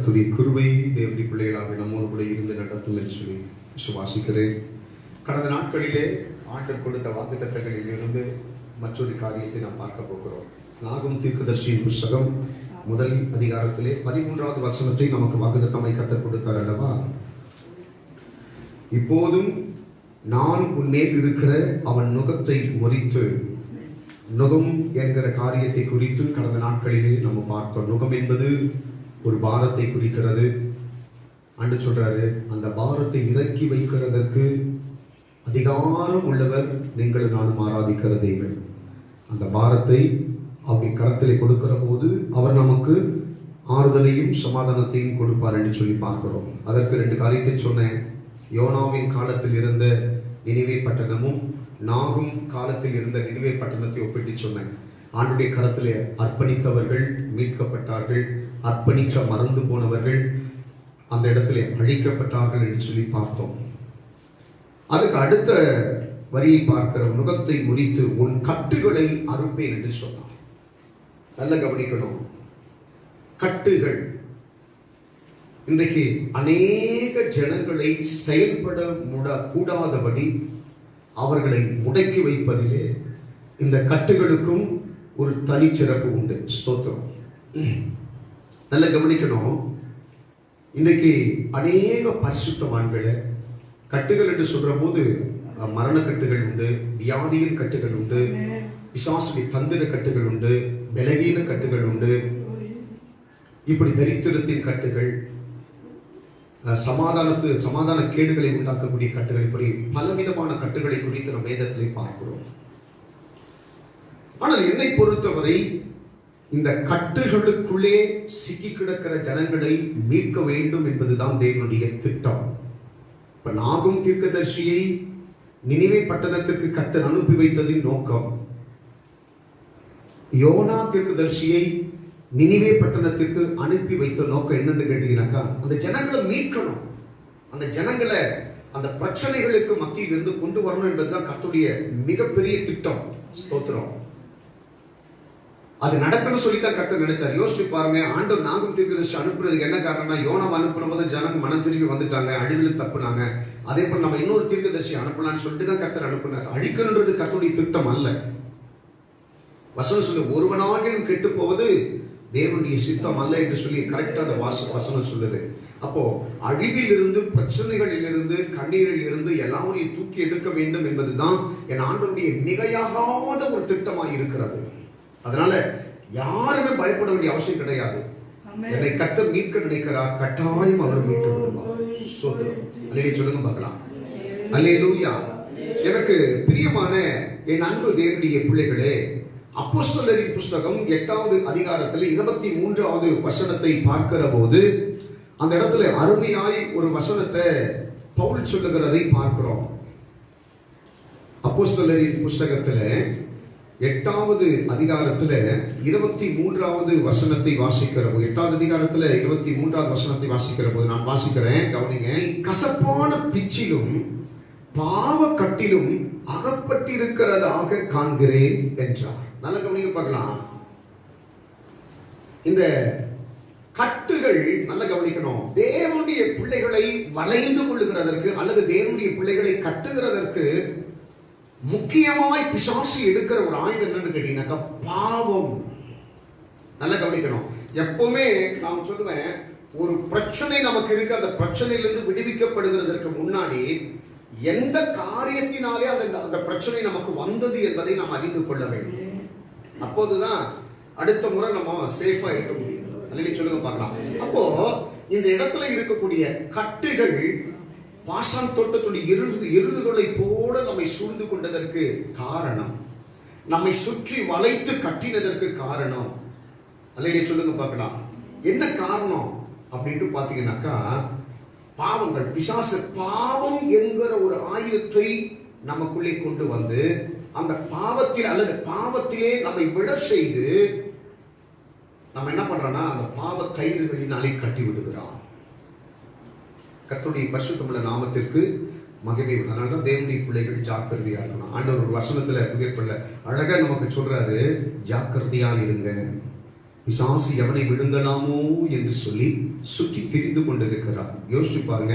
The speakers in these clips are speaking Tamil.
கர்த்தருடைய கிருபை தேவனுடைய பிள்ளைகளாக நம்மோடு கூட இருந்து நடத்தும் என்று சொல்லி விசுவாசிக்கிறேன். கடந்த நாட்களிலே ஆண்டவர் கொடுத்த வாக்குத்தத்தங்களில் இருந்து மற்றொரு காரியத்தை நாம் பார்க்க போகிறோம். நாகும் தீர்க்கதரிசியின் புஸ்தகம் முதல் அதிகாரத்திலே 13வது வசனத்தை நமக்கு வாக்குத்தத்தமாய் கர்த்தர் கொடுத்தார் அல்லவா? இப்போதும் நான் உன்மேல் இருக்கிற அவன் நுகத்தை முறித்து, நுகம் என்கிற காரியத்தை குறித்து கடந்த நாட்களிலே நம்ம பார்த்தோம். நுகம் என்பது ஒரு பாரத்தை குறிக்கிறது. அன்று சொல்றாரு, அந்த பாரத்தை இறக்கி வைக்கிறதற்கு அதிகாரம் உள்ளவர் நீங்கள் நானும் ஆராதிக்கிற தேவன். அந்த பாரத்தை அப்படி கரத்திலே கொடுக்கிற போது அவர் நமக்கு ஆறுதலையும் சமாதானத்தையும் கொடுப்பார் என்று சொல்லி பார்க்கிறோம். அதற்கு 2 காரியத்தை சொன்னேன். யோனாவின் காலத்தில் இருந்த நினிவே பட்டணமும் நாகும் காலத்தில் இருந்த நினிவே பட்டணத்தை ஒப்பிட்டு சொன்னேன். ஆண்டுடைய கரத்திலே அர்ப்பணித்தவர்கள் மீட்கப்பட்டார்கள், அர்ப்பணிக்க மறந்து போனவர்கள் அந்த இடத்திலே அழிக்கப்பட்டார்கள் என்று சொல்லி பார்த்தோம். அதுக்கு அடுத்த வரியை பார்க்கிற, நுகத்தை முறித்து உன் கட்டுகளை அறுப்பேன் என்று சொன்னார். நல்ல கவனிக்கணும். கட்டுகள் இன்றைக்கு அநேக ஜனங்களை செயல்பட கூடாதபடி அவர்களை முடக்கி வைப்பதிலே இந்த கட்டுகளுக்கும் ஒரு தனிச்சிறப்பு உண்டு. ஸ்தோத்திரம். நல்ல கவனிக்கணும். இன்றைக்கு அநேக பரிசுத்தவான்களை கட்டுகள் என்று சொல்ற போது மரண கட்டுகள் உண்டு, வியாதியின் கட்டுகள் உண்டு, பிசாசுடைய தந்திர கட்டுகள் உண்டு, பலகீன கட்டுகள் உண்டு, இப்படி தரித்திரத்தின் கட்டுகள், சமாதான கேடுகளை உண்டாக்கக்கூடிய கட்டுகள், இப்படி பலவிதமான கட்டுகளை குறித்து நம்ம வேதத்திலே பார்க்கிறோம். ஆனால் என்னை பொறுத்தவரை இந்த கட்டுகளுக்குள்ளே சிக்கி கிடக்கிற ஜனங்களை மீட்க வேண்டும் என்பதுதான் தேவனுடைய திட்டம். இப்ப நாகும் தீர்க்கதரிசியை நினிவே பட்டணத்திற்கு கர்த்தர் அனுப்பி வைத்ததின் நோக்கம், யோனா தீர்க்கதரிசியை நினிவே பட்டணத்திற்கு அனுப்பி வைத்த நோக்கம் என்னன்னு கேட்டீங்கன்னாக்கா, அந்த ஜனங்களை மீட்கணும், அந்த ஜனங்களை அந்த பிரச்சனைகளுக்கு மத்தியில் இருந்து கொண்டு வரணும் என்பதுதான் கர்த்தருடைய மிகப்பெரிய திட்டம். ஸ்தோத்திரம். அது நடக்கணும் சொல்லித்தான் கர்த்தர் நினைச்சார். யோசிச்சு பாருங்க, ஆண்டவர் நாகும் தீர்க்கதரிசி அனுப்புறதுக்கு என்ன காரணம்னா, யோனா அனுப்புன போது ஜனங்க மனம் திரும்பி வந்துட்டாங்க, அழிவில் தப்புனாங்க. அதே போல நம்ம இன்னொரு தீர்க்கதரிசி அனுப்பலாம்னு சொல்லிட்டு தான் கர்த்தர் அனுப்புனார். அழிக்கணுன்றது கர்த்தருடைய திட்டம் அல்ல. வசனம் சொல்லு, ஒருவனாகிலும் கெட்டு போவது தேவனுடைய சித்தம் அல்ல என்று சொல்லி கரெக்டா அந்த வசனம் சொல்லுது. அப்போ அழிவில் இருந்து, பிரச்சனைகளில் இருந்து, கண்ணீரில் இருந்து எல்லாரையும் தூக்கி எடுக்க வேண்டும் என்பதுதான் என் ஆண்டவருடைய மிகையாகாத ஒரு திட்டமாய் இருக்கிறது. அதனால யாருமே பயப்பட வேண்டிய அவசியம் கிடையாது. என்னை கர்த்தர் மீட்க நினைக்கிறார், கட்டாயம் அவர் மீட்க விடுவார். சொல்லுங்க பார்க்கலாம். அல்லேலூயா. எனக்கு பிரியமான என் அன்பு தேவனுடைய பிள்ளைகளே, அப்போஸ்தலரின் புஸ்தகம் 8வது அதிகாரத்தில் 23வது வசனத்தை பார்க்கிற போது அந்த இடத்துல அருமையாய் ஒரு வசனத்தை பவுல் சொல்லுகிறதை பார்க்கிறோம். அப்போஸ்தலரின் புஸ்தகத்துல 8வது அதிகாரத்துல 23வது வசனத்தை வாசிக்கிற போது, 8வது அதிகாரத்துல 23வது வசனத்தை வாசிக்கிற போது நான் வாசிக்கிறேன், கவனிங்க. கசப்பான பிச்சிலும் பாவ கட்டிலும் அகப்பட்டிருக்கிறதாக காண்கிறேன் என்றார். நல்ல கவனிக்க பார்க்கலாம். இந்த கட்டுகள் நல்ல கவனிக்கணும். தேவனுடைய பிள்ளைகளை வளைந்து கொள்ளுகிறதற்கு அல்லது தேவனுடைய பிள்ளைகளை கட்டுகிறதற்கு முக்கியமாய் பிசாசு எடுக்கிற ஒரு ஆயுதம் என்னன்னு கேட்டீங்கன்னாக்கா, பாவம். நல்ல கவனிக்கணும். எப்பவுமே நான் சொல்லுவேன், ஒரு பிரச்சனை நமக்கு இருக்கு, அந்த பிரச்சனையிலிருந்து விடுவிக்கப்படுகிறதற்கு முன்னாடி எந்த காரியத்தினாலே அந்த பிரச்சனை நமக்கு வந்தது என்பதை நாம் அறிந்து கொள்ள வேண்டும். அப்போதுதான் அடுத்த முறை நம்ம சேஃபா இருக்க முடியும். அல்லது சொல்லுங்க பார்க்கலாம். அப்போ இந்த இடத்துல இருக்கக்கூடிய கட்டுகள் பாசான் தோட்டத்துடைய எருதுகளை போல நம்மை சூழ்ந்து கொண்டதற்கு காரணம், நம்மை சுற்றி வளைத்து கட்டினதற்கு காரணம். அல்லது சொல்லுங்க பார்க்கலாம். என்ன காரணம் அப்படின்ட்டு பாத்தீங்கன்னாக்கா, பாவங்கள். பிசாசு பாவம் என்கிற ஒரு ஆயுதத்தை நமக்குள்ளே கொண்டு வந்து அந்த பாவத்தில் அல்லது பாவத்திலே நம்மை விட செய்து நம்ம என்ன பண்றோம்னா, அந்த பாவ கயிறுகளினாலே கட்டி விடுகிறான். கர்த்தருடைய பரிசுத்தமுள்ள நாமத்திற்கு மகிமை. அதனால்தான் தேவனுடைய பிள்ளைகள் ஜாக்கிரதையா இருக்கணும். ஆண்டவர் ஒரு வசனத்துல புகைப்படல அழகா நமக்கு சொல்றாரு, ஜாக்கிரதையா இருங்க, பிசாசு எவனை விடுங்கலாமோ என்று சொல்லி சுற்றி திரிந்து கொண்டிருக்கிறார். யோசிச்சு பாருங்க,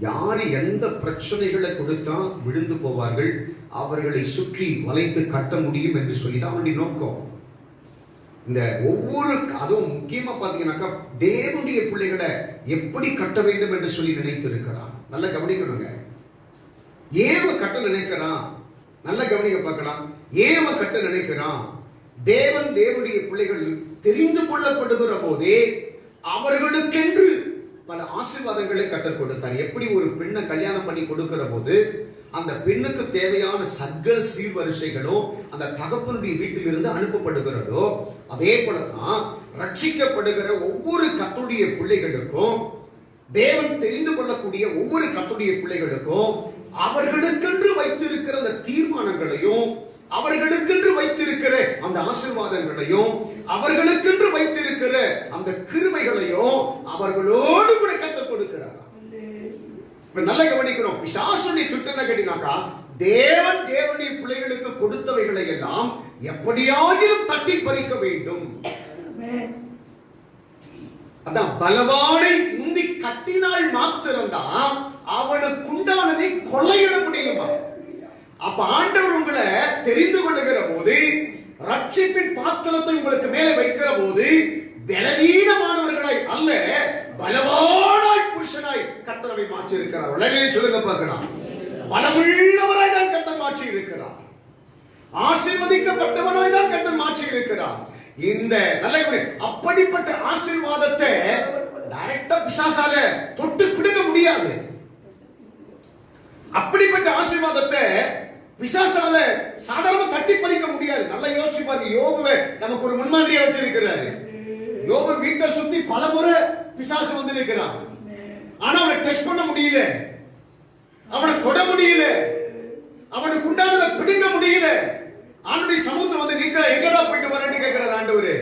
யாரு எந்த பிரச்சனைகளை கொடுத்தா விழுந்து போவார்கள், அவர்களை சுற்றி வளைத்து கட்ட முடியும் என்று சொல்லிதான் அவனுடைய நோக்கம். இந்த ஒவ்வொரு, அதுவும் முக்கியமா பாத்தீங்கன்னாக்கா தேவனுடைய பிள்ளைகளை எப்படி கட்ட வேண்டும் என்று சொல்லி நினைத்திருக்கிறான். நல்ல கவனிக்கணுங்க. ஏன் கட்ட நினைக்கிறான்? நல்ல கவனிக்க பார்க்கலாம். ஏன் கட்ட நினைக்கிறான்? தேவனுடைய பிள்ளைகள் தெரிந்து கொள்ளப்படுகிற போதே அவர்களுக்கென்று பல ஆசீர்வாதங்களை கற்றுக் கொடுத்தார். எப்படி ஒரு பெண்ணை கல்யாணம் பண்ணி கொடுக்கிற போது அந்த பெண்ணுக்கு தேவையான சகல சீர்வரிசைகளும் அந்த தகப்பனுடைய வீட்டிலிருந்து அனுப்பப்படுகிறதோ, அதே போலதான் ரட்சிக்கப்படுகிற ஒவ்வொரு கர்த்தருடைய பிள்ளைகளுக்கும், தேவன் தெரிந்து கொள்ளக்கூடிய ஒவ்வொரு கர்த்தருடைய பிள்ளைகளுக்கும் அவர்களுக்கென்று வைத்திருக்கிற அந்த தீர்மானங்களையும், அவர்களுக்கென்று வைத்திருக்கிற அந்த ஆசீர்வாதங்களையும், அவர்களுக்கென்று வைத்திருக்கிற அந்த கிருபைகளையும் அவர்களோடு கூட கற்றுக் கொடுக்கிறார். நல்ல கவனிக்கணும். பிசாசுடைய திட்டம் கேட்டீங்கன்னாக்கா, தேவனுடைய பிள்ளைகளுக்கு கொடுத்தவைகளை எல்லாம் எப்படியாகிலும் தட்டி பறிக்க வேண்டும். அதான் பலவானை முந்தி கட்டினால் மாத்திரம்தான் அவனுக்கு உண்டானதை கொள்ளையிட முடியுமா? அப்ப ஆண்டவர் உங்களை தெரிந்து கொள்ளுகிற போது, ரட்சிப்பின் பாத்திரத்தை உங்களுக்கு மேலே வைக்கிற போது, பலவீனமானவர்களை அல்ல பலவானாய் புருஷனாய் கர்த்தரை மாற்றி இருக்கிறார். உலகிலே சொல்லுங்க பார்க்கலாம். பலமுள்ளவராய் தான் கர்த்தர் மாற்றி இருக்கிறார். ஆசீர்வதிக்கப்பட்டவனாய் தான் கர்த்தர் மாற்றி இருக்கிறார். இந்த நல்ல அப்படிப்பட்ட ஆசீர்வாதத்தை டைரக்டா பிசாசால தொட்டு பிடுங்க முடியாது. அப்படிப்பட்ட ஆசீர்வாதத்தை பிசாசால சாதாரண தட்டி பறிக்க முடியாது. நல்லா யோசிச்சு பாருங்க. யோபுவை நமக்கு ஒரு முன்மாதிரியா வச்சிருக்கிறாரு. யோபு வீட்டை சுத்தி பல முறை பிசாசு வந்து நிற்கிறான். ஆனா அவனை டெஸ்ட் பண்ண முடியல, அவனை தொட முடியல, அவனுக்கு உண்டானதை பிடிக்க முடியல. ஆண்டவருடைய சமூகத்துல வந்து நிற்கிற, எங்கடா போயிட்டு வரேன்னு கேட்கிறார் ஆண்டவர்.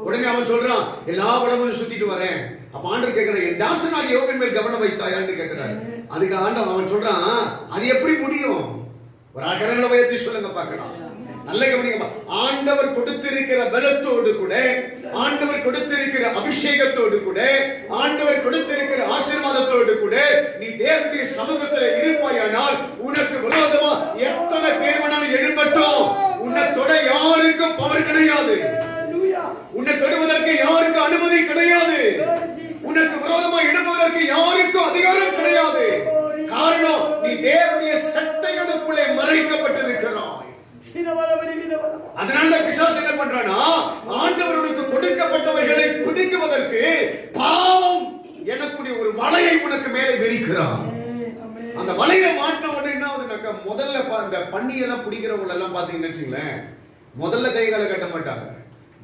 உடனே அவன் சொல்றான், எல்லா வளமும் சுத்திட்டு வரேன். அப்ப ஆண்டவர் கேட்கிறார், என் தாசனாக யோபின் மேல் கவனம் வைத்தாயான்னு கேட்கிறார். அதுக்கு ஆண்டவன் அவன் சொல்றான், அது எப்படி முடியும்? ஒரு கரங்களை உயர்த்தி சொல்லுங்க பார்க்கலாம். நல்ல கவனிங்க. ஆண்டவர் கொடுத்திருக்கிற பலத்தோடு கூட, ஆண்டவர் கொடுத்திருக்கிற அபிஷேகத்தோடு கூட, ஆண்டவர் கொடுத்திருக்கிற ஆசீர்வாதத்தோடு கூட நீ தேவனுடைய சமூகத்தில் இருப்பாயானால் உனக்கு விரோதமா எத்தனை பேர் வேணாலும் எழும்பட்டும், உன்னை தொட யாருக்கும் பவர் கிடையாது. உன்னை தொடுவதற்கு யாருக்கும் அனுமதி கிடையாது. உனக்கு விரோதமா எழும்புவதற்கு யாருக்கும் அதிகாரம் கிடையாது. காரணம், நீ தேவனுடைய சட்டைகளுக்குள்ளே மறைக்கப்பட்டிருக்கிறாய். அதனால பிசாசு என்ன பண்றானா, ஆண்டவருக்கு கொடுக்கப்பட்டவைகளை பிடிக்குவதற்கு பாவம் எனக்குடைய ஒரு வலையை உனக்கு மேலே விரிக்கிறான். அந்த வலையை மாட்டின உடனே என்ன ஆகுதுனாக்கா, முதல்ல இந்த பன்னியெல்லாம் பிடிக்கிறவங்க எல்லாம் பாத்தீங்கன்னு வச்சுங்களேன், முதல்ல கைகளை கட்ட மாட்டாங்க,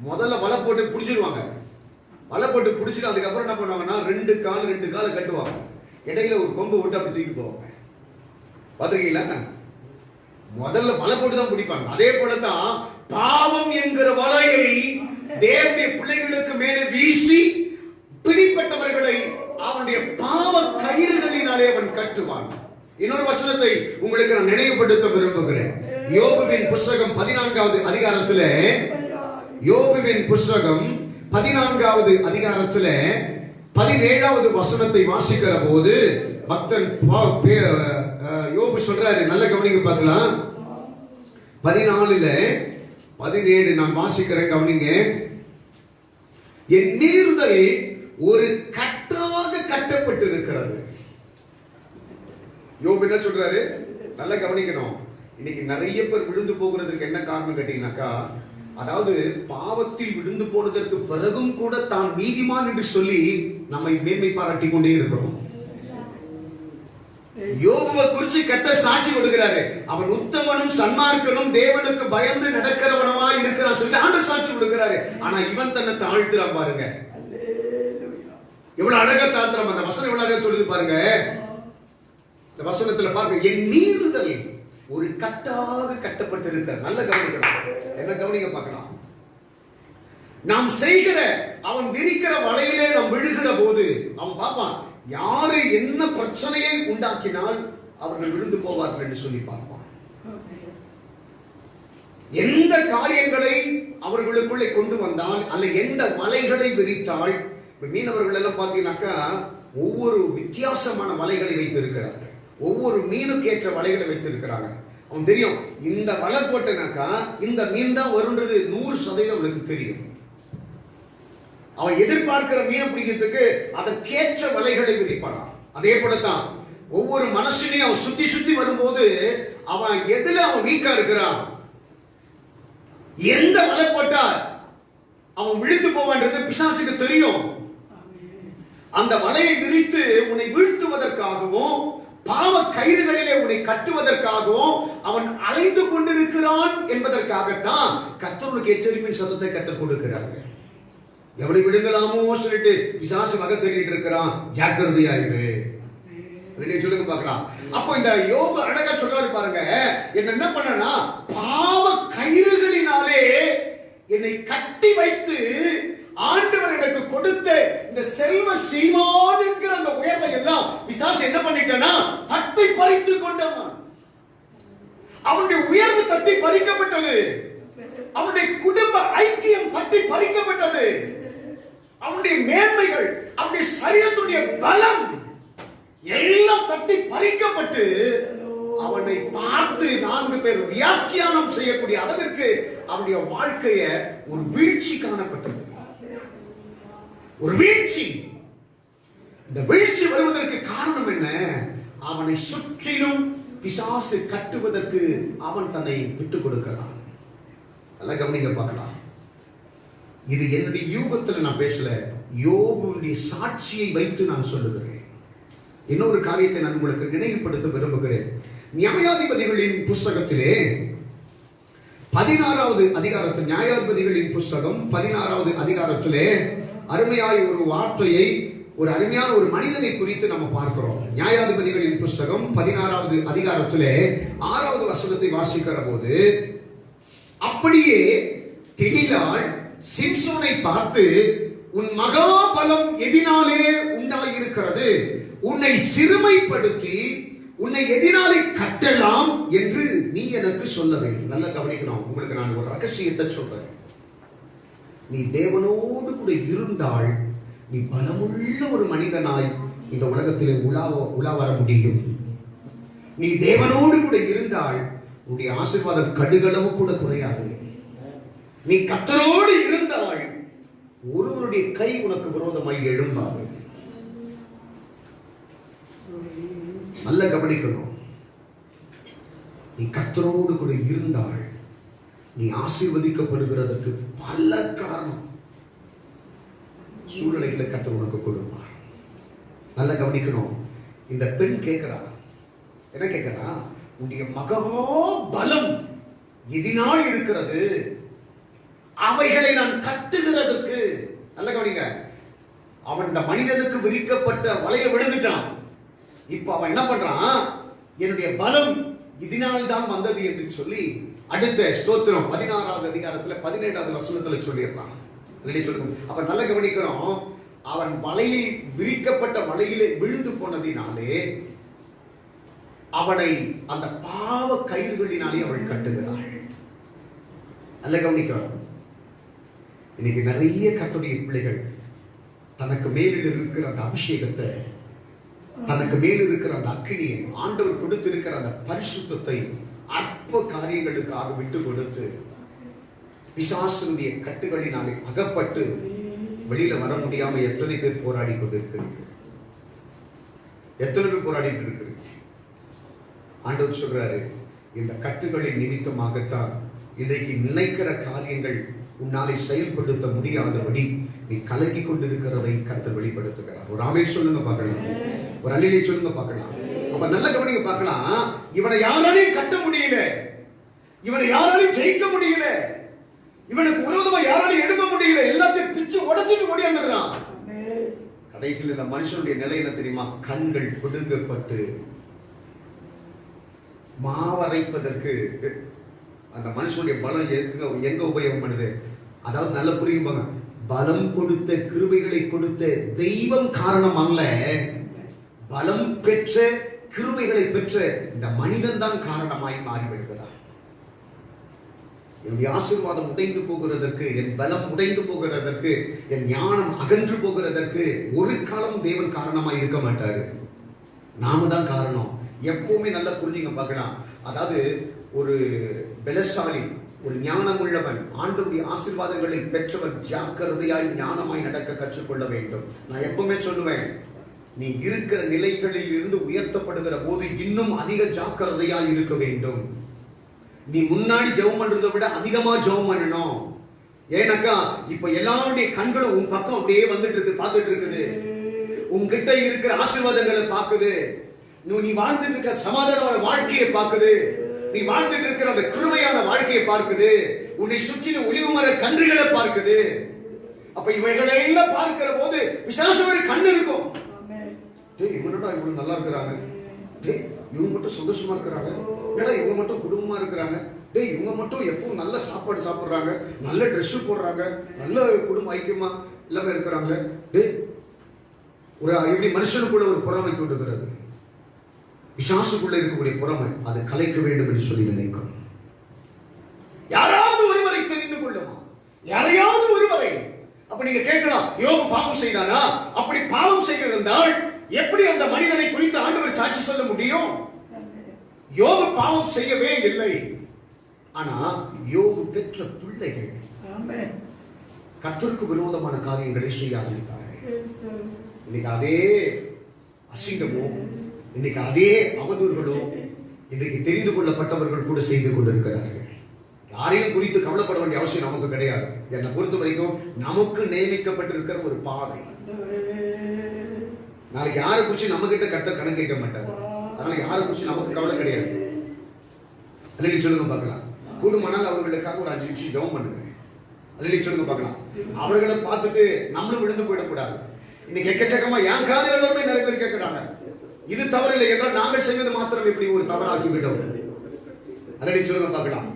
முதல்ல வலை போட்டு பிடிச்சிருவாங்க. வலை போட்டு பிடிச்சிட்டு அதுக்கப்புறம் என்ன பண்ணுவாங்கன்னா, ரெண்டு காலை கட்டுவாங்க, இடையில ஒரு கொம்பு விட்டு அப்படி தூக்கிட்டு போவாங்க. பாத்துருக்கீங்களா? முதல்ல வலை போட்டு தான் பிடிப்பாங்க. அதே போலதான் பாவம் என்கிற வலையை தேவனுடைய பிள்ளைகளுக்கு மேலே வீசி பிடிப்பட்டவர்களை அவனுடைய பாவ கயிறுகளினாலே அவன் கட்டுவான். இன்னொரு வசனத்தை உங்களுக்கு நான் நினைவுபடுத்த விரும்புகிறேன். யோபுவின் புஸ்தகம் 14வது அதிகாரத்துல, யோபுவின் புஸ்தகம் 14வது அதிகாரத்துல 17வது வசனத்தை வாசிக்கிற போது பக்தன் யோபு சொல்றாரு. நல்ல கவனிங்க பார்க்கலாம். 14:17 நான் வாசிக்கிறேன், கவனிங்க. என் மீறுதல் ஒரு கட்டாக கட்டப்பட்டு இருக்கிறது. யோபு என்ன சொல்றாரு? நல்ல கவனிக்கணும். இன்னைக்கு நிறைய பேர் விழுந்து போகிறதுக்கு என்ன காரணம் கேட்டீங்கன்னாக்கா, அதாவது பாவத்தில் விழுந்து போனதற்கு பிறகும் கூட தான் நீதிமான் என்று சொல்லி நம்மை மேன்மை பாராட்டி கொண்டே இருக்கிறோம். யோபுவை குறித்து கெட்ட சாட்சி கொடுக்கிறாரு. அவன் உத்தமனும் சன்மார்க்கனும் தேவனுக்கு பயந்து நடக்கிறவனமா இருக்கிறான் சொல்லி ஆண்டவர் சாட்சி கொடுக்கிறாரு. ஆனா இவன் தன்னை தாழ்த்துறான் பாருங்க. எவ்வளவு அழகா தாழ்த்துறான். அந்த வசனம் எவ்வளவு அழகா சொல்லுது பாருங்க. இந்த வசனத்துல பாருங்க, என் மீறுதல் ஒரு கட்டாக கட்டப்பட்டிருக்க. நல்ல கவனிக்கணும். என்ன கவனிக்க பார்க்கலாம். நாம் செய்கிற, அவன் விரிக்கிற வலையிலே நாம் விழுகிற போது அவன் பார்ப்பான், யாரு என்ன பிரச்சனையை உண்டாக்கினால் அவர்கள் விழுந்து போவார்கள் என்று சொல்லி பார்ப்பான். எந்த காரியங்களை அவர்களுக்குள்ளே கொண்டு வந்தால், அல்ல எந்த வலைகளை விரித்தால், மீனவர்கள் எல்லாம் பார்த்தீங்கன்னாக்கா ஒவ்வொரு வித்தியாசமான வலைகளை வைத்திருக்கிறார்கள். ஒவ்வொரு மீனுக்கு ஏற்ற வலைகளை வைத்திருக்கிறாங்க. அவன் தெரியும், இந்த வலை போட்டனாக்கா இந்த மீன் தான் வருன்றது 100% அவனுக்கு தெரியும். அவன் எதிர்பார்க்கிற மீனை பிடிக்கிறதுக்கு அதற்கேற்ற வலைகளை விரிப்பானா. அதே போலதான் ஒவ்வொரு மனுஷனையும் அவன் சுத்தி சுத்தி வரும்போது அவன் எதுல அவன் வீக்கா இருக்கிறான், எந்த வலை போட்டா அவன் விழுந்து போவான்றது பிசாசுக்கு தெரியும். அந்த வலையை விரித்து உன்னை வீழ்த்துவதற்காகவும் பாவ கயிறுகளிலே உன்னை கட்டுவதற்காகவும் அவன் அலைந்து கொண்டிருக்கிறான் என்பதற்காகத்தான் கர்த்தருக்கு எச்சரிப்பின் சத்தத்தை கற்றுக் கொடுக்கிறார்கள். எவனை விடுங்களாமோ சொல்லிட்டு பிசாசு வகை தேடிட்டு இருக்கிறான், ஜாக்கிரதையாயிரு சொல்லுங்க பார்க்கலாம். அப்போ இந்த யோபு அழகா சொல்றாரு பாருங்க, என்ன பண்ணனா பாவ கயிறுகளினாலே என்னை கட்டி வைத்து ஆண்டவர் எனக்கு கொடுத்த இந்த செல்வ சீமான் என்கிற அந்த உயர்வை எல்லாம் பிசாசு என்ன பண்ணிட்டானா தட்டி பறித்து கொண்டவன். அவனுடைய உயர்வு தட்டி பறிக்கப்பட்டது, அவனுடைய குடும்ப ஐக்கியம் தட்டி பறிக்கப்பட்டது, அவனுடைய மேன்மைகள், அவனுடைய சரீரத்துடைய பலம் எல்லாம் தட்டி பறிக்கப்பட்டு அவனை பார்த்து 4 பேர் வியாக்கியானம் செய்யக்கூடிய அளவிற்கு அவனுடைய வாழ்க்கைய ஒரு வீழ்ச்சி காணப்பட்டது. ஒரு வீழ்ச்சி. இந்த வீழ்ச்சி வருவதற்கு காரணம் என்ன? அவனை சுற்றிலும் பிசாசு கட்டுவதற்கு அவன் தன்னை விட்டுக் கொடுக்கிறான். நல்லா கவனிங்க பார்க்கலாம். இது என்னுடைய யூகத்தில் நான் பேசல, யோபுடைய சாட்சியை வைத்து நான் சொல்லுகிறேன். இன்னொரு காரியத்தை நான் உங்களுக்கு நினைவுபடுத்த விரும்புகிறேன். நியாயாதிபதிகளின் புஸ்தகத்திலே 16வது அதிகாரத்தில், நியாயாதிபதிகளின் புஸ்தகம் 16வது அதிகாரத்திலே அருமையாய் ஒரு வார்த்தையை, ஒரு அருமையான ஒரு மனிதனை குறித்து நம்ம பார்க்கிறோம். நியாயாதிபதிகளின் புஸ்தகம் 16வது அதிகாரத்திலே 6வது வசனத்தை வாசிக்கிற போது, அப்படியே தெலீலாள் சிம்சோனை பார்த்து, உன் மகா பலம் எதினாலே உண்டாயிருக்கிறது, உன்னை சிறுமைப்படுத்தி உன்னை எதினாலே கட்டலாம் என்று நீ எனக்கு சொல்ல வேண்டும். நல்லா கவனிக்கணும். உங்களுக்கு நான் ஒரு ரகசியத்தை சொல்றேன். நீ தேவனோடு கூட இருந்தால் நீ பலமுள்ள ஒரு மனிதனாய் இந்த உலகத்திலே உலா வர முடியும். நீ தேவனோடு கூட இருந்தால் உன்னுடைய ஆசீர்வாதம் கடுகளவு கூட குறையாது. நீ கர்த்தரோடு இருந்தால் ஒருவருடைய கை உனக்கு விரோதமாய் எழும்பாது. நல்ல கவனிக்கணும். நீ கர்த்தரோடு கூட இருந்தால் நீ ஆசீர்வதிக்கப்படுகிறதற்கு பல காரணம் சூழ்நிலைகளை கர்த்தர் உனக்கு கொடுப்பார். நல்ல கவனிக்கணும். இந்த பெண் கேட்கிறா, என்ன கேட்கிறா? உன்னுடைய மகா பலம் எதினால் இருக்கிறது, அவைகளை நான் கட்டுகிறதுக்கு. நல்ல கவனிங்க. அவன் இந்த மனிதனுக்கு விரிக்கப்பட்ட வலைய விழுந்துட்டான். இப்ப அவன் என்ன பண்றான்? என்னுடைய பலம் இதனால் தான் வந்தது என்று சொல்லி அடுத்த ஸ்தோத்திரம் 16வது அதிகாரத்துல 17வது வசனத்துல சொல்லிடுறான். அப்ப நல்ல கவனிக்கணும். அவன் வலையில் விரிக்கப்பட்ட வலையிலே விழுந்து போனதினாலே அவனை அந்த பாவ கயிறுகளினாலே அவள் கட்டுகிறாள். நல்ல கவனிக்கணும். இன்னைக்கு நிறைய கர்த்தருடைய பிள்ளைகள் தனக்கு மேலில் இருக்கிற அந்த அபிஷேகத்தை, தனக்கு மேல் இருக்கிற அந்த அக்கினியை, ஆண்டவர் கொடுத்திருக்கிற அந்த பரிசுத்தத்தை அற்ப காரியங்களுக்காக விட்டு கொடுத்து பிசாசுடைய கட்டுகளினாலே அகப்பட்டு வெளியில வர முடியாம எத்தனை பேர் போராடி கொண்டிருக்கிறீர்கள்? எத்தனை பேர் போராடிட்டு இருக்கிறீங்க? ஆண்டவர் சொல்றாரு, இந்த கட்டுகளின் நிமித்தமாகத்தான் இன்றைக்கு நினைக்கிற காரியங்கள் உன்னாலே செயல்படுத்த முடியாதபடி நீ கலக்கி கொண்டிருக்கிறதை கர்த்தர் வெளிப்படுத்துகிறார். ஒரு ஆமென் சொல்லுங்க பார்க்கலாம், ஒரு அல்லேலூயா சொல்லுங்க பார்க்கலாம். அப்ப நல்ல கவனிங்க பார்க்கலாம். இவனை யாராலையும் கட்ட முடியல, இவனை யாராலையும் ஜெயிக்க முடியல, இவனுக்கு விரோதமா யாராலையும் எடுக்க முடியல, எல்லாத்தையும் பிச்சு உடைச்சிட்டு ஓடியாந்துறான். கடைசியில் இந்த மனுஷனுடைய நிலை என்ன தெரியுமா? கண்கள் கொடுக்கப்பட்டு மாவரைப்பதற்கு அந்த மனுஷனுடைய பலம் எங்க உபயோகம் பண்ணுது? அதாவது நல்ல புரியும்பாங்க, பலம் கொடுத்த, கிருபைகளை கொடுத்த தெய்வம் காரணம் அல்ல, பலம் பெற்ற, கிருபைகளை பெற்ற இந்த மனிதன் தான் காரணமாய் மாறிவிடுகிறார். என்னுடைய ஆசீர்வாதம் உடைந்து போகிறதற்கு, என் பலம் உடைந்து போகிறதற்கு, என் ஞானம் அகன்று போகிறதற்கு ஒரு காலம் தேவன் காரணமா இருக்க மாட்டாரு. நாம தான் காரணம். எப்பவுமே நல்லா புரிஞ்சுங்க பார்க்கலாம். அதாவது ஒரு பலசாலி, ஒரு ஞானம் உள்ளவன், ஆண்டவருடைய ஆசீர்வாதங்களை பெற்றவன் ஜாக்கிரதையாய் ஞானமாய் நடக்க கற்றுக்கொள்ள வேண்டும். நான் எப்பவுமே சொல்லுவேன், நீ இருக்கிற நிலைகளில் இருந்து உயர்த்தப்படுகிற போது இன்னும் அதிக ஜாக்கிரதையாய் இருக்க வேண்டும். நீ முன்னாடி ஜெபம் பண்றதை விட அதிகமா ஜெபம் பண்ணணும். ஏன்னாக்கா இப்ப எல்லாருடைய கண்களும் உன் பக்கம் அப்படியே வந்துட்டு இருக்கு, பார்த்துட்டு இருக்குது. உன்கிட்ட இருக்கிற ஆசீர்வாதங்களை பார்க்குது. நீ வாழ்ந்துட்டு இருக்கிற சமாதானமான வாழ்க்கையை பார்க்குது. நீ வாழ்ந்துட்டு இருக்கிற அந்த கிருபையான வாழ்க்கையை பார்க்குது. உன்னை சுற்றிலும் ஒளிவுமர கன்றுகளை பார்க்குது. அப்ப இவைகளை எல்லாம் பார்க்கிற போது பிசாசு ஒரு கண்ணு இருக்கும். டேய், இவனடா இவ்வளவு நல்லா இருக்கிறாங்க, டேய் இவங்க மட்டும் சந்தோஷமா இருக்கிறாங்க, ஏடா இவங்க மட்டும் குடும்பமா இருக்கிறாங்க, டேய் இவங்க மட்டும் எப்பவும் நல்ல சாப்பாடு சாப்பிடுறாங்க, நல்ல ட்ரெஸ் போடுறாங்க, நல்ல குடும்ப ஐக்கியமா எல்லாமே இருக்கிறாங்க. டேய், ஒரு எப்படி மனுஷனுக்குள்ள ஒரு பொறாமை தோன்றுகிறது. பிசாசுக்குள்ள இருக்கக்கூடிய பொறாமை அது கலைக்க வேண்டும் என்று சொல்லி நினைக்கும். யாராவது ஒருவரை தெரிந்து கொள்ளுமா, யாரையாவது ஒருவரை. அப்ப நீங்க கேட்கலாம், யோபு பாவம் செய்தானா? அப்படி பாவம் செய்திருந்தால் எப்படி அந்த மனிதனை குறித்து ஆண்டவர் சாட்சி சொல்ல முடியும்? யோபு பாவம் செய்யவே இல்லை. ஆனா யோபு பெற்ற பிள்ளைகள் கர்த்தருக்கு விரோதமான காரியங்களை செய்ய ஆரம்பித்தார்கள். இன்னைக்கு அதே அசிங்கமோ, இன்னைக்கு அதே அவதூறுகளோ இன்றைக்கு தெரிந்து கொள்ளப்பட்டவர்கள் கூட செய்து கொண்டிருக்கிறார்கள். யாரையும் குறித்து கவலைப்பட வேண்டிய அவசியம் நமக்கு கிடையாது. என்னை பொறுத்த வரைக்கும் நமக்கு நியமிக்கப்பட்டிருக்கிற ஒரு பாதை. நாளைக்கு யாரை குறிச்சு நம்ம கிட்ட கட்ட கணக்கு கேட்க மாட்டாங்க. அதனால யாரை குறிச்சு நமக்கு கவலை கிடையாது. அல்லி சொல்லுங்க பார்க்கலாம். கூடுமானால் அவர்களுக்காக ஒரு 5 நிமிஷம் ஜெபம் பண்ணுங்க. அல்லி சொல்லுங்க பார்க்கலாம். அவர்களை பார்த்துட்டு நம்மளும் விழுந்து போயிடக்கூடாது. இன்னைக்கு எக்கச்சக்கமா என் காதுகளோட நிறைய பேர் கேட்கிறாங்க, இது தவறு இல்லை என்றால் நாங்கள் செய்வது மாத்திரம் எப்படி ஒரு தவறாகிவிடும். அல்லி சொல்லுங்க பார்க்கலாம்.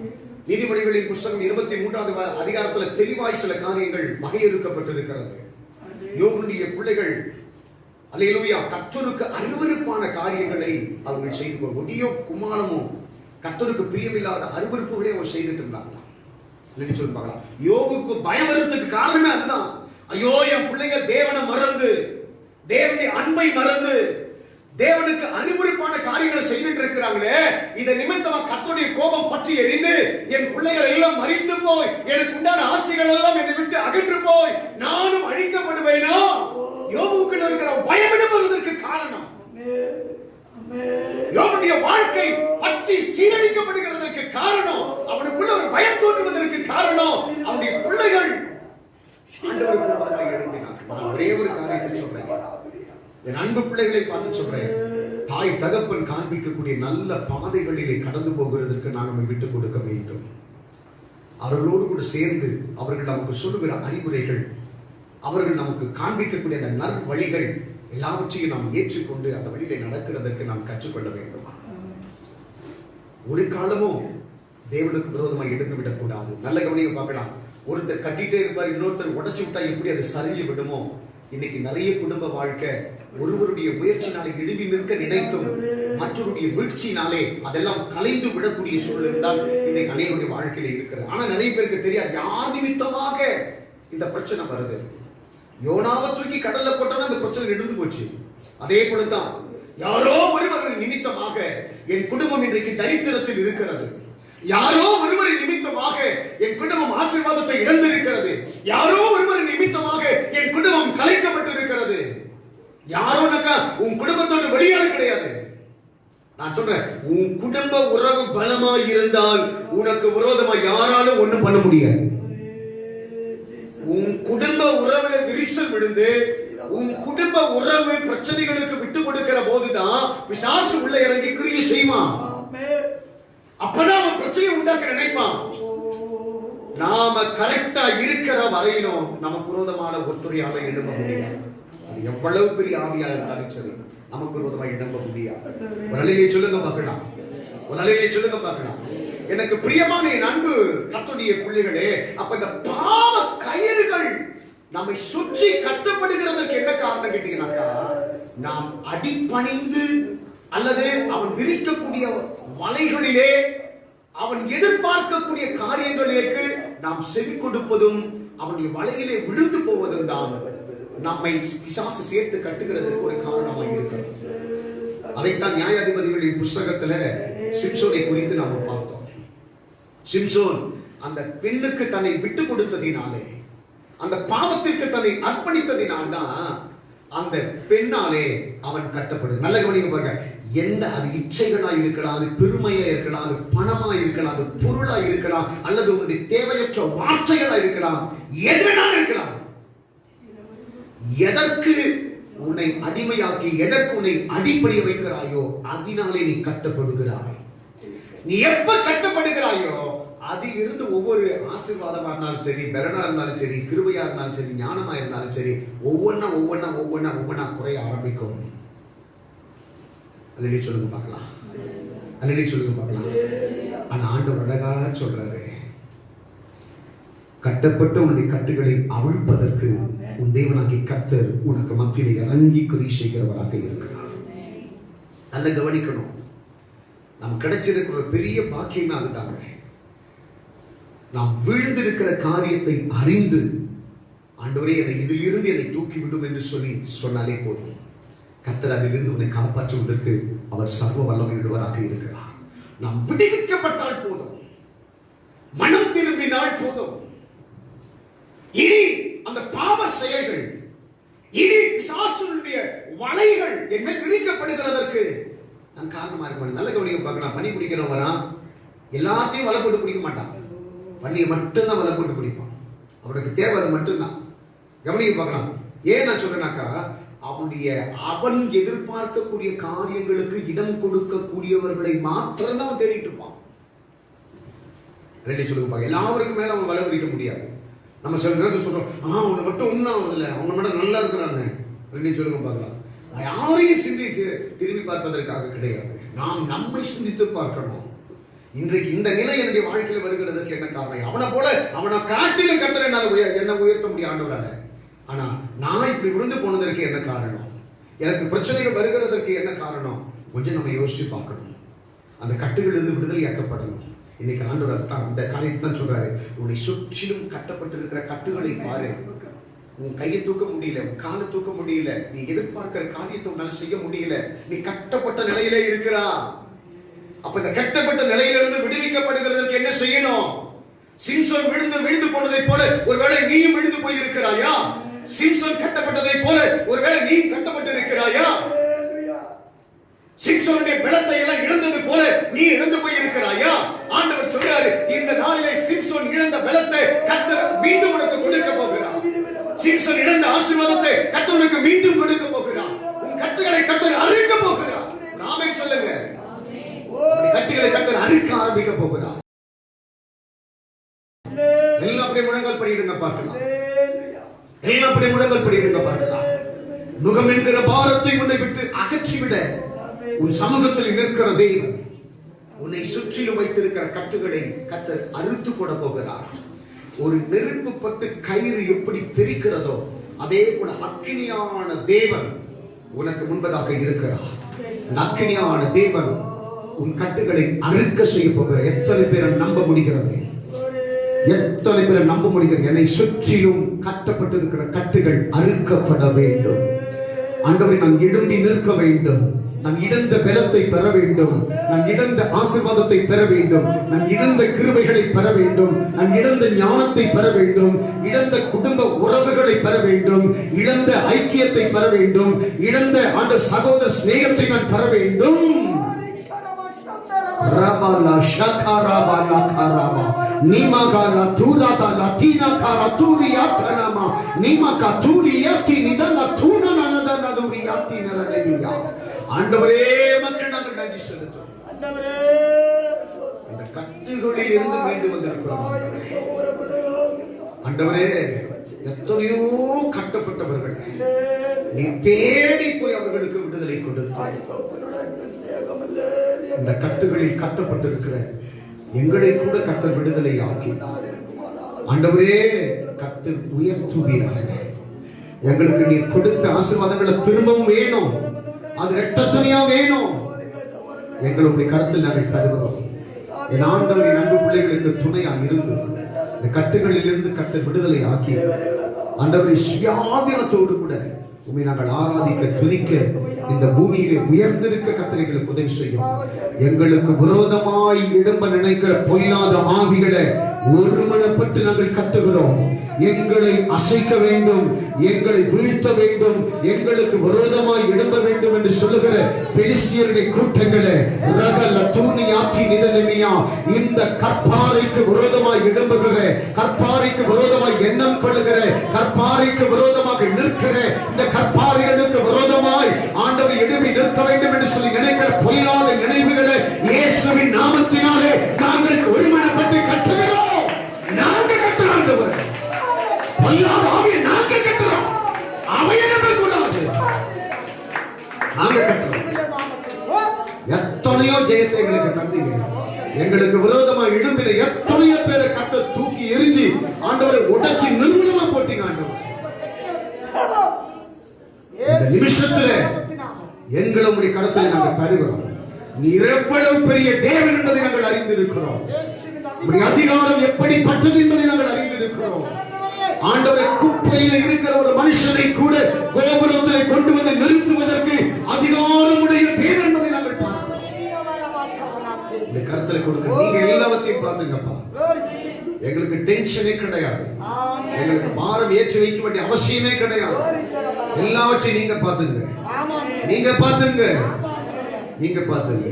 நீதிமொழிகளின் புத்தகம் 23வது அதிகாரத்துல தெளிவாய் சில காரியங்கள் வகையறுக்கப்பட்டிருக்கிறது. யோபுடைய பிள்ளைகள் அல்லேலூயா கர்த்தருக்கு அருவருப்பான காரியங்களை அவர்கள் செய்து கொண்டு ஒடியோ குமாரமும் கர்த்தருக்கு பிரியமில்லாத அருவருப்புகளை அவர் செய்துட்டு இருந்தாங்க. சொல்லி பார்க்கலாம். யோபுக்கு பயம் வருவதற்கு காரணமே அதுதான். ஐயோ, என் பிள்ளைங்க தேவனை மறந்து, தேவனுடைய அன்பை மறந்து, தேவனுக்கு அருவருப்பான காரியங்களை செய்துட்டு இருக்கிறாங்களே, இதை நிமித்தமா கர்த்தருடைய கோபம் பற்றி எரிந்து என் பிள்ளைகள் எல்லாம் மறித்து போய் எனக்கு உண்டான ஆசைகள் எல்லாம் என்னை விட்டு அகன்று போய் நானும் அழிக்கப்படுவேனோ. யோபுக்குள்ள இருக்கிற பயம் வருவதற்கு காரணம், யோபுடைய வாழ்க்கை பற்றி சீரழிக்கப்படுகிறதற்கு காரணம், அவனுக்குள்ள ஒரு பயம் தோன்றுவதற்கு காரணம் அவனுடைய பிள்ளைகள் ஆண்டவருக்காக எழுப்பினார். நான் ஒரே ஒரு காரியத்தை சொல்றேன், என் அன்பு பிள்ளைகளை பார்த்து சொல்றேன், தாய் தகப்பன் காண்பிக்கக்கூடிய நல்ல பாதைகளிலே கடந்து போகிறதற்கு நாம் நம்மை விட்டுக் கொடுக்க வேண்டும். அவர்களோடு கூட சேர்ந்து அவர்கள் நமக்கு சொல்லுகிற அறிவுரைகள், அவர்கள் நமக்கு காண்பிக்கக்கூடிய அந்த நற்வழிகள் எல்லாவற்றையும் நாம் ஏற்றுக்கொண்டு அந்த வழியிலே நடக்கிறதற்கு நாம் கற்றுக்கொள்ள வேண்டும். ஒரு காலமும் தேவனுக்கு விரோதமாக எடுத்து விடக்கூடாது. நல்ல கவனிக்க பார்க்கலாம். ஒருத்தர் கட்டிட்டே இருப்பார், இன்னொருத்தர் உடைச்சு விட்டா எப்படி அது சரிஞ்சு விடுமோ, இன்னைக்கு நிறைய குடும்ப வாழ்க்கை ஒருவருடைய முயற்சினாலே எழுப்பி நிற்க நினைத்தும் மற்றவருடைய வீழ்ச்சினாலே அதெல்லாம் கலைந்து விடக்கூடிய சூழல் தான் இன்னைக்கு அனைவருடைய வாழ்க்கையில இருக்கிறது. ஆனா நிறைய பேருக்கு தெரியாது யார் நிமித்தமாக இந்த பிரச்சனை வருது. யோனாவை தூக்கி கடல்ல போட்டோம்னா அந்த பிரச்சனை எடுத்து போச்சு. அதே போலதான் யாரோ ஒருவர் நிமித்தமாக என் குடும்பம் இன்றைக்கு தரித்திரத்தில் இருக்கிறது, யாரோ ஒருவரின் நிமித்தமாக என் குடும்பம் ஆசீர்வாதத்தை இழந்திருக்கிறது, யாரோ ஒருவரின் நிமித்தமாக என் குடும்பம் கலைக்கப்பட்டிருக்கிறது. யாரோனாக்கா உன் குடும்பத்தோட வெளியாளு கிடையாது. நான் சொல்றேன், உன் குடும்ப உறவு பலமா இருந்தால் உனக்கு விரோதமா யாராலும் ஒண்ணும் பண்ண முடியாது. உன் குடும்ப உறவுல விரிசல் விழுந்து உன் குடும்ப உறவு பிரச்சனைகளுக்கு விட்டு கொடுக்கிற போதுதான் பிசாசு உள்ள இறங்கி கிரியை செய்வான். அப்பதான் அவன் பிரச்சனையை உண்டாக்க நினைப்பான். நாம கரெக்டா இருக்கிற வரையிலும் நமக்கு விரோதமான ஒருத்தரையால எழும்ப முடியாது. அது எவ்வளவு பெரிய ஆவியா இருந்தாலும் சரி நமக்கு விரோதமா எழும்ப முடியாது. ஒரு அலையை சொல்லுங்க பார்க்கலாம், ஒரு அலையை சொல்லுங்க பார்க்கலாம். எனக்கு பிரியமான என் அன்பு கர்த்தருடைய பிள்ளைகளே, அப்ப இந்த பாவ கயிறுகள் நம்மை சுற்றி கட்டப்படுகிறதற்கு என்ன காரணம் கேட்டீங்கன்னாக்கா, நாம் அடிபணிந்து அல்லது அவன் விரிக்கக்கூடிய வலைகளிலே அவன் எதிர்பார்க்கக்கூடிய காரியங்களுக்கு நாம் செவி கொடுப்பதும் அவனுடைய வலையிலே விழுந்து போவதும் தான் நம்மை பிசாசு சேர்த்து கட்டுகிறதுக்கு ஒரு காரணமாக இருக்கிறது. அதைத்தான் நியாயாதிபதிகளின் புஸ்தகத்துல சிம்சோனை குறித்து நாம் பார்த்தோம். சிம்சோன் அந்த பெண்ணுக்கு தன்னை விட்டு கொடுத்ததினாலே, அந்த பாவத்திற்கு தன்னை அர்ப்பணித்ததினால்தான் அந்த பெண்ணாலே அவன் கட்டப்படுது. நல்ல கவனிங்க பாருங்க. எந்த அது இச்சைகளா இருக்கலாம், அது பெருமையா இருக்கலாம், அது பணமா இருக்கலாம், அது பொருளா இருக்கலாம், அல்லது உன்னுடைய தேவையற்ற வார்த்தைகளா இருக்கலாம், எது வேணாலும் இருக்கலாம். எதற்கு உன்னை அடிமையாக்கி, எதற்கு உன்னை அடிப்படைய வைக்கிறாயோ அதனாலே நீ கட்டப்படுகிறாய். நீ எப்ப கட்டப்படுகிறாயோ அதில் இருந்து ஒவ்வொரு ஆசீர்வாதமா இருந்தாலும் சரி, பலனா இருந்தாலும் சரி, கிருபையா இருந்தாலும் சரி, ஞானமா இருந்தாலும் சரி, ஒவ்வொன்னா குறைய ஆரம்பிக்கும். அல்லடி சொல்லுங்க பார்க்கலாம், அல்லடி சொல்லுங்க பார்க்கலாம். ஆனா ஆண்டவர் அழகா சொல்றாரு, கட்டப்பட்ட உன்னுடைய கட்டுகளை அவிழ்ப்பதற்கு உன் தேவனாகிய கர்த்தர் உனக்கு மத்தியிலே இறங்கி கிரியை செய்கிறவராக இருக்கிறார். நல்ல கவனிக்கணும். நாம் கிடைச்சிருக்கிற ஒரு பெரிய பாக்கியமே அதுதாங்க. நாம் வீழ்ந்திருக்கிற காரியத்தை அறிந்து, ஆண்டவரே இதிலிருந்து என்னை தூக்கிவிடும் என்று சொன்னாலே போதும். கர்த்தர் அதிலிருந்து உன்னை காப்பாற்றுவதற்கு அவர் சர்வ வல்லமை உள்ளவராக இருக்கிறார். நாம் விடுவிக்கப்பட்டால் போதும், மனம் திரும்பினால் போதும். இனி அந்த பாவ செயல்கள், இனி பிசாசுடைய வலைகள் என்ன விரிக்கப்படுகிறதற்கு நான் காரணமா இருக்க. நல்ல கவனிக்க பார்க்கலாம். பனி பிடிக்கிறவன் வரான், எல்லாத்தையும் வலை போட்டு பிடிக்க மாட்டான். பண்ணியை மட்டும்தான் வலை போட்டு பிடிப்பான். அவனுக்கு தேவை அது மட்டும்தான். கவனிக்க பார்க்கலாம். ஏன் நான் சொல்றேனாக்கா, அவன் எதிர்பார்க்கக்கூடிய காரியங்களுக்கு இடம் கொடுக்கக்கூடியவர்களை மாத்திரம் தான் அவன் தேடிட்டு இருப்பான். சொல்லுங்க, எல்லாருக்கும் மேல அவன் வலை விரிக்க முடியாது. நம்ம சில நேரத்தில் சொல்றோம், அவனை மட்டும் உண்ணாவதில்லை, அவங்க மட்டும் நல்லா இருக்கிறாங்க. சொல்லுங்க பார்க்கலாம். யாரையும் சிந்திச்சு திரும்பி பார்ப்பதற்காக கிடையாது. நாம் நம்மை சிந்தித்து பார்க்கணும். இன்றைக்கு இந்த நிலை என்னுடைய வாழ்க்கையில் வருகிறதுக்கு என்ன காரணம்? அவனை காட்டிலும் கர்த்தர் என்ன உயர்த்த முடியும் ஆண்டவரால. ஆனா நான் இப்படி விழுந்து போனதற்கு என்ன காரணம்? எனக்கு பிரச்சனைகள் வருகிறதுக்கு என்ன காரணம்? கொஞ்சம் நம்ம யோசிச்சு பார்க்கணும். அந்த கட்டுகளிலிருந்து விடுதலையாக்கப்படணும். இன்னைக்கு ஆண்டவர் தான் அந்த காரியத்தை தான் சொல்றாரு. உன்னை சுற்றிலும் கட்டப்பட்டிருக்கிற கட்டுகளை பாரு. உன் கையை தூக்க முடியல, உன் காலை தூக்க முடியல, நீ எதிர்பார்க்கிற காரியத்தை உன்னால செய்ய முடியல, நீ கட்டப்பட்ட நிலையிலே இருக்கிறா. அப்ப இந்த கட்டப்பட்ட நிலையிலிருந்து விடுவிக்கப்படுகிறதுக்கு என்ன செய்யணும்? சிம்சோன் விழுந்து போனதை போல ஒருவேளை நீயும் விழுந்து போயிருக்கிறாயா? சிம்சோன் கட்டப்பட்டதை போல ஒருவேளை நீ கட்டப்பட்டு இருக்கிறாயா? சிம்சோனுடைய பலத்தை எல்லாம் இழந்தது போல நீ இழந்து போயிருக்கிறாயா? ஆண்டவர் சொல்றாரு, இந்த நாளிலே சிம்சோன் இழந்த பலத்தை கர்த்தர் மீண்டும் உனக்கு கொடுக்க போகிறார். சிம்சோன் இழந்த ஆசீர்வாதத்தை கர்த்தர் உனக்கு மீண்டும் கொடுக்க போகிறார். உன் கட்டுகளை கர்த்தர் அறுக்க போகிறார். நாமே சொல்லுங்க, கட்டுகளை கர்த்தர் அறுக்க ஆரம்பிக்க போகிறார். எல்லாம் அப்படியே முழங்கால் படியிடுங்க பார்க்கலாம். எல்லாம் அப்படியே முழங்கால் படியிடுங்க பார்க்கலாம். நுகம் என்கிற பாரத்தை உன்னை விட்டு அகற்றிவிட உன் சமூகத்தில் நிற்கிற தேவன் உன்னை சுற்றிலும் வைத்திருக்கிற கட்டுகளை கர்த்தர் அறுத்து கொட போகிறார். ஒரு நெருப்பு பட்டு கயிறு எப்படி தெரிக்கிறதோ அதே போல அக்கினியான தேவன் உனக்கு முன்பதாக இருக்கிறார். அக்கினியான தேவன் உன் கட்டுகளை அறுக்க செய்ய போகிறார். எத்தனை பேரை நம்ப முடிகிறது? எத்தனை பேரை நம்ப முடிகிறது? என்னை சுற்றிலும் கட்டப்பட்டிருக்கிற கட்டுகள் அறுக்கப்பட வேண்டும். ஆண்டவரே, நான் எழும்பி நிற்க வேண்டும். நான் இழந்த பலத்தை பெற வேண்டும். நான் இழந்த ஆசீர்வாதத்தை பெற வேண்டும். நான் இழந்த கிருபைகளை பெற வேண்டும். நான் இழந்த ஞானத்தை பெற வேண்டும். இழந்த குடும்ப உறவுகளை பெற வேண்டும். இழந்த ஐக்கியத்தை பெற வேண்டும். இழந்த ஆண்ட சகோதர ஸ்நேகத்தை நான் பெற வேண்டும். ரபாலா ஷகராபாலா கராபா நீமாகாலா தூராதாலா தீனாகாரா தூரியாத்தனமா நீமாகா தூரியாத்தி நிதல தூனனனத நதுரியாத்தி நரனபியா. ஆண்டவரே, மக்கள் நாங்கள் நன்றி செலுத்துகிறோம். ஆண்டவரே, இந்த கட்டுகளில் இருந்து மீண்டு வந்திருக்கிறோம். ஆண்டவரே, எத்தனையோ கட்டப்பட்டவர்கள் நீ தேடி போய் அவர்களுக்கு விடுதலை கொடுத்தாய். இந்த கட்டுகளில் கட்டப்பட்டிருக்கிற எங்களை கூட கர்த்தர் விடுதலை ஆக்கி ஆண்டவரே கர்த்தர் உயர்த்துவீராக. எங்களுக்கு நீ கொடுத்த ஆசீர்வாதங்களை திரும்பவும் வேணும். அது இரட்டத்தனையா வேணும். எங்களுடைய கருத்தில் நாங்கள் தருகிறோம். என் ஆண்டவரின் அன்பு பிள்ளைகளுக்கு துணையாக இருந்து இந்த கட்டுகளிலிருந்து கர்த்தர் விடுதலை ஆக்கி ஆண்டவரை சுயாதீனத்தோடு கூட உண்மை நாங்கள் ஆராதிக்க துதிக்க இந்த பூமியிலே உயர்ந்திருக்க கர்த்தர்களுக்கு உதவி செய்யும். எங்களுக்கு விரோதமாய் எழும்ப நினைக்கிற பொல்லாத ஆவிகளை ஒருமனப்பட்டு நாங்கள் கட்டுகிறோம். எங்களை அசைக்க வேண்டும், எங்களை வீழ்த்த வேண்டும், எங்களுக்கு விரோதமாய் எழும்ப வேண்டும் என்று சொல்லுகிற பெலிஸ்தியருடைய கூட்டங்களை ரகல தூணியாக்கி நிதனமியா இந்த கற்பாறைக்கு விரோதமாய் எழும்புகிற, கற்பாறைக்கு விரோதமாய் எண்ணம் கொள்ளுகிற, கற்பாறைக்கு விரோதமாக நிற்கிற இந்த கற்பாறைகளுக்கு விரோதமாய் ஆண்டவர் எழுப்பி நிற்க வேண்டும் என்று சொல்லி நினைக்கிற பொய்யாத நினைவுகளை இயேசுவின் நாமத்தினாலே நாங்கள் ஒருமனப்பட்டு கட்டுகிறோம். நாங்கள் கட்டுறோம். பொய்யாத ஆவியை நாங்கள் கட்டுறோம். அவையிடமே கூடாது. நாங்கள் கட்டுறோம். எத்தனையோ ஜெயத்தை எங்களுக்கு தந்தீங்க. எங்களுக்கு விரோதமா எழும்பின எத்தனையோ பேரை கட்ட தூக்கி எரிஞ்சு ஆண்டவரை உடைச்சி நிர்மூலமா போட்டீங்க. ஆண்டவர் இந்த நிமிஷத்துல எங்களை உடைய கருத்தை நாங்கள் தருகிறோம். நீர் எவ்வளவு பெரிய தேவன் என்பதை நாங்கள் அறிந்திருக்கிறோம். உடைய அதிகாரம் எப்படிப்பட்டது என்பதை நாங்கள் அறிந்திருக்கிறோம். ஆண்டவரை குப்பையில் இருக்கிற ஒரு மனுஷனை கூட கோபுரத்திலே கொண்டு வந்து நிறுத்துவதற்கு அதிகாரம் உடைய தேவன் என்பதை நாங்கள் பார்க்கிறோம். இந்த கருத்தை கொடுக்க நீங்க எல்லாவற்றையும் பார்த்துங்கப்பா. எங்களுக்கு டென்ஷனே கிடையாது. எங்களுக்கு பாரம் ஏற்றி வைக்க வேண்டிய அவசியமே கிடையாது. எல்லாவற்றையும் நீங்க பாத்துங்க. நீங்க பாத்துங்க. நீங்க பாத்துங்க.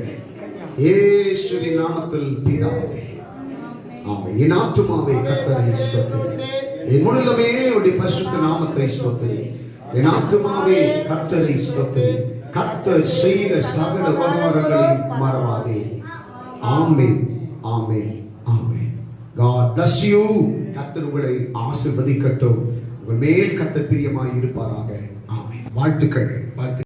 இயேசுவின் நாமத்தில் பிதாவே ஆமென். என் ஆத்துமாவே கர்த்தரை ஸ்தோத்திரி. என் முழுமே அவருடைய பரிசுத்த நாமத்தை ஸ்தோத்திரி. என் ஆத்துமாவே கர்த்தரை ஸ்தோத்திரி. கர்த்தர் செய்த சகல உபகாரங்களையும் மறவாதே. ஆமென். ஆமென். ஆமென். God bless you. கர்த்தர் உங்களை ஆசீர்வதிக்கட்டும். உங்கள் மேல் கர்த்தர் பிரியமாய் இருப்பாராக. ஆமென். வாழ்த்துக்கள்.